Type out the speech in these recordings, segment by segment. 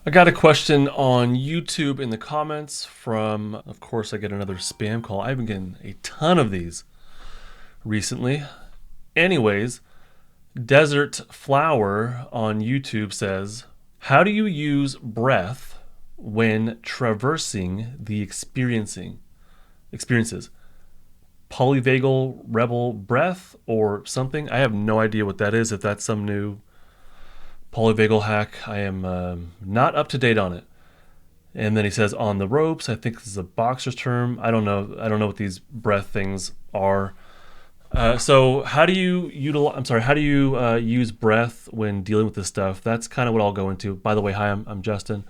I got a question on YouTube in the comments from, of course, I get another spam call. I've been getting a ton of these recently. Anyways, Desert Flower on YouTube says, how do you use breath when traversing the experiences? Polyvagal rebel breath or something? I have no idea what that is. If that's some new polyvagal hack, I am not up to date on it. And then he says on the ropes. I think this is a boxer's term. I don't know. I don't know what these breath things are. So how do you utilize? I'm sorry. How do you use breath when dealing with this stuff? That's kind of what I'll go into. By the way, hi, I'm Justin.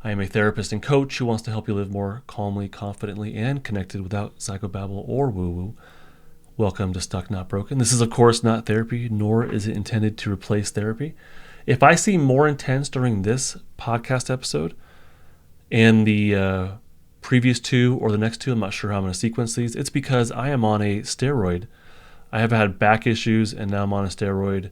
I am a therapist and coach who wants to help you live more calmly, confidently, and connected without psychobabble or woo-woo. Welcome to Stuck Not Broken. This is, of course, not therapy, nor is it intended to replace therapy. If I seem more intense during this podcast episode and the previous two or the next two, I'm not sure how I'm going to sequence these. It's because I am on a steroid. I have had back issues and now I'm on a steroid,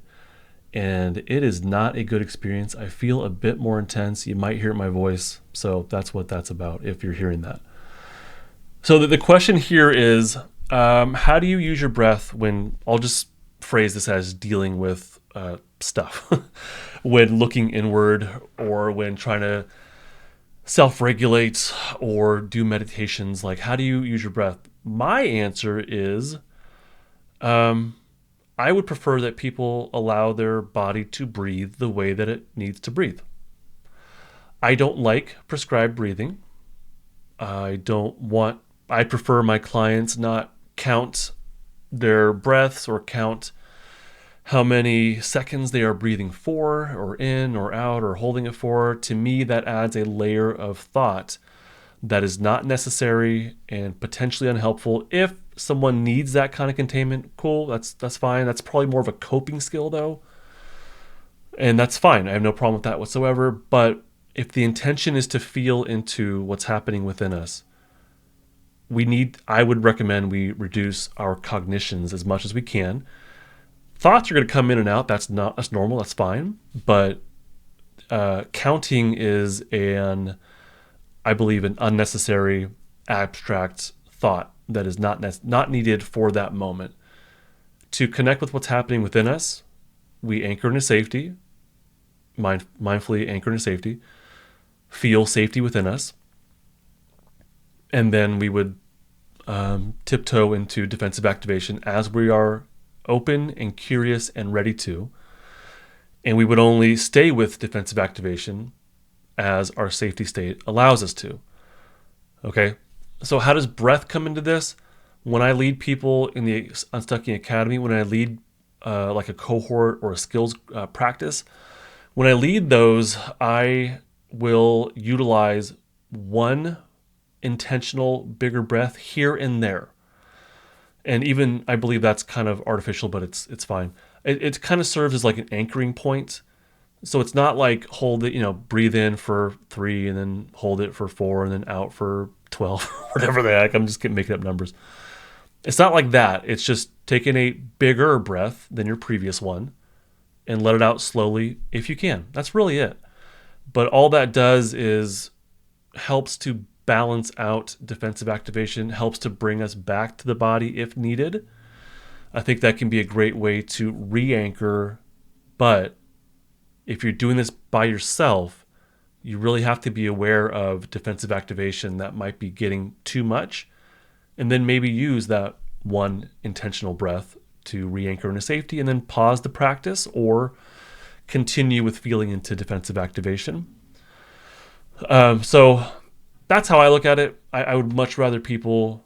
and it is not a good experience. I feel a bit more intense. You might hear it in my voice. So that's what that's about if you're hearing that. So the question here is, how do you use your breath when, I'll just phrase this as dealing with stuff, when looking inward or when trying to self-regulate or do meditations? Like, how do you use your breath? My answer is, I would prefer that people allow their body to breathe the way that it needs to breathe. I don't like prescribed breathing. I prefer my clients not count their breaths or count how many seconds they are breathing for, or in or out, or holding it for. To me, that adds a layer of thought that is not necessary and potentially unhelpful. If someone needs that kind of containment, cool, that's fine. That's probably more of a coping skill though, and that's fine. I have no problem with that whatsoever. But if the intention is to feel into what's happening within us, I would recommend we reduce our cognitions as much as we can. Thoughts are going to come in and out. That's normal. That's fine. But counting is I believe, an unnecessary abstract thought that is not needed for that moment. To connect with what's happening within us, we anchor into safety, mindfully anchor into safety, feel safety within us, and then we would tiptoe into defensive activation as we are open and curious and ready to. And we would only stay with defensive activation as our safety state allows us to. Okay, so how does breath come into this? When I lead people in the Unstucking Academy, when I lead like a cohort or a skills practice, when I lead those, I will utilize one intentional bigger breath here and there. And even I believe that's kind of artificial, but it's fine. It kind of serves as like an anchoring point. So it's not like hold it, breathe in for 3 and then hold it for 4 and then out for 12, whatever the heck. I'm just making up numbers. It's not like that. It's just taking a bigger breath than your previous one and let it out slowly if you can. That's really it. But all that does is helps to balance out defensive activation, helps to bring us back to the body if needed. I think that can be a great way to re-anchor. But if you're doing this by yourself, you really have to be aware of defensive activation that might be getting too much, and then maybe use that one intentional breath to re-anchor into safety and then pause the practice or continue with feeling into defensive activation. So that's how I look at it. I would much rather people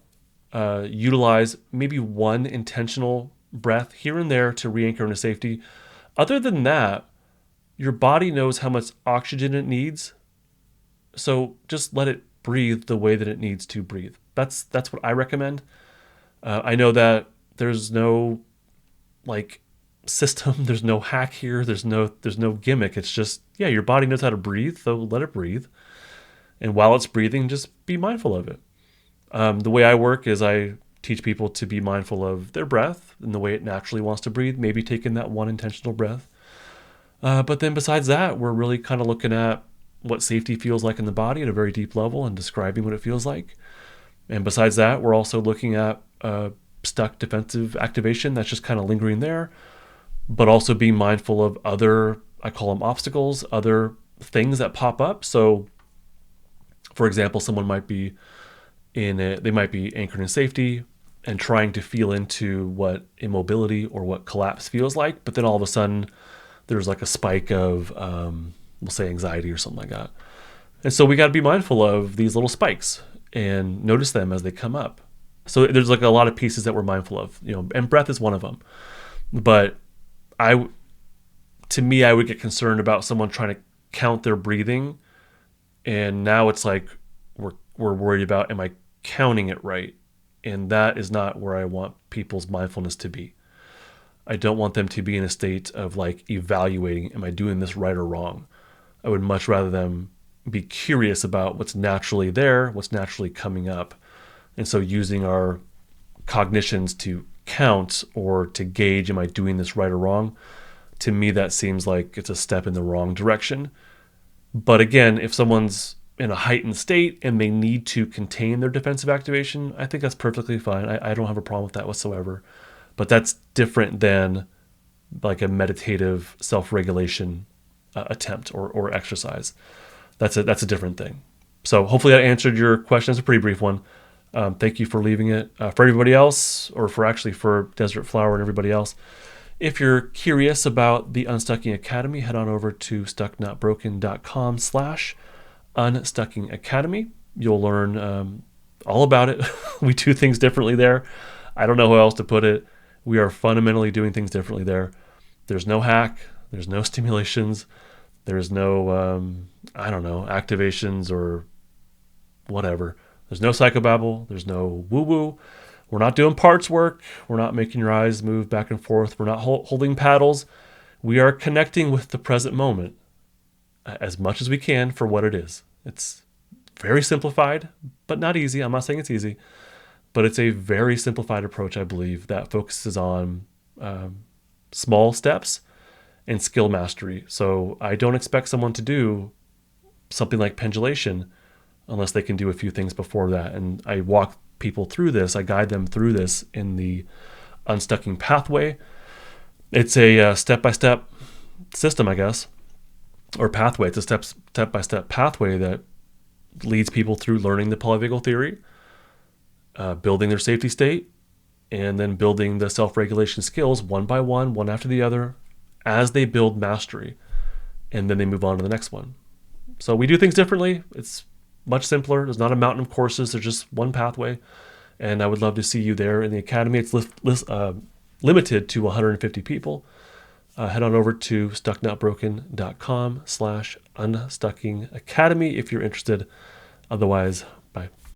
utilize maybe one intentional breath here and there to re-anchor into safety. Other than that, your body knows how much oxygen it needs, so just let it breathe the way that it needs to breathe. That's what I recommend. I know that there's no system, there's no hack here, there's no gimmick. It's just, your body knows how to breathe, so let it breathe. And while it's breathing, just be mindful of it. The way I work is I teach people to be mindful of their breath and the way it naturally wants to breathe, maybe taking that one intentional breath. But then besides that, we're really kind of looking at what safety feels like in the body at a very deep level and describing what it feels like. And besides that, we're also looking at stuck defensive activation that's just kind of lingering there, but also being mindful of other, I call them obstacles, other things that pop up. So, for example, someone might be they might be anchored in safety and trying to feel into what immobility or what collapse feels like, but then all of a sudden there's like a spike of, we'll say anxiety or something like that. And so we got to be mindful of these little spikes and notice them as they come up. So there's like a lot of pieces that we're mindful of, and breath is one of them. But to me, I would get concerned about someone trying to count their breathing. And now it's like, we're worried about, am I counting it right? And that is not where I want people's mindfulness to be. I don't want them to be in a state of like evaluating, am I doing this right or wrong? I would much rather them be curious about what's naturally there, what's naturally coming up. And so using our cognitions to count or to gauge, am I doing this right or wrong? To me, that seems like it's a step in the wrong direction. But again, if someone's in a heightened state and they need to contain their defensive activation, I think that's perfectly fine. I don't have a problem with that whatsoever. But that's different than like a meditative self-regulation attempt or exercise. That's a different thing. So hopefully that answered your question. It's a pretty brief one. Thank you for leaving it. For everybody else, or for Desert Flower and everybody else, if you're curious about the Unstucking Academy, head on over to stucknotbroken.com/Unstucking Academy. You'll learn all about it. We do things differently there. I don't know how else to put it. We are fundamentally doing things differently there. There's no hack. There's no stimulations. There's no, activations or whatever. There's no psychobabble. There's no woo-woo. We're not doing parts work. We're not making your eyes move back and forth. We're not holding paddles. We are connecting with the present moment as much as we can for what it is. It's very simplified, but not easy. I'm not saying it's easy, but it's a very simplified approach, I believe, that focuses on small steps and skill mastery. So I don't expect someone to do something like pendulation unless they can do a few things before that. And I walk people through this. I guide them through this in the Unstucking pathway. It's a step-by-step system, I guess, or pathway. It's a step-by-step pathway that leads people through learning the polyvagal theory, building their safety state, and then building the self-regulation skills one by one after the other, as they build mastery, and then they move on to the next one. So we do things differently. It's much simpler. There's not a mountain of courses. There's just one pathway, and I would love to see you there in the academy. It's limited to 150 people. Head on over to stucknotbroken.com/Unstucking Academy if you're interested. Otherwise, bye.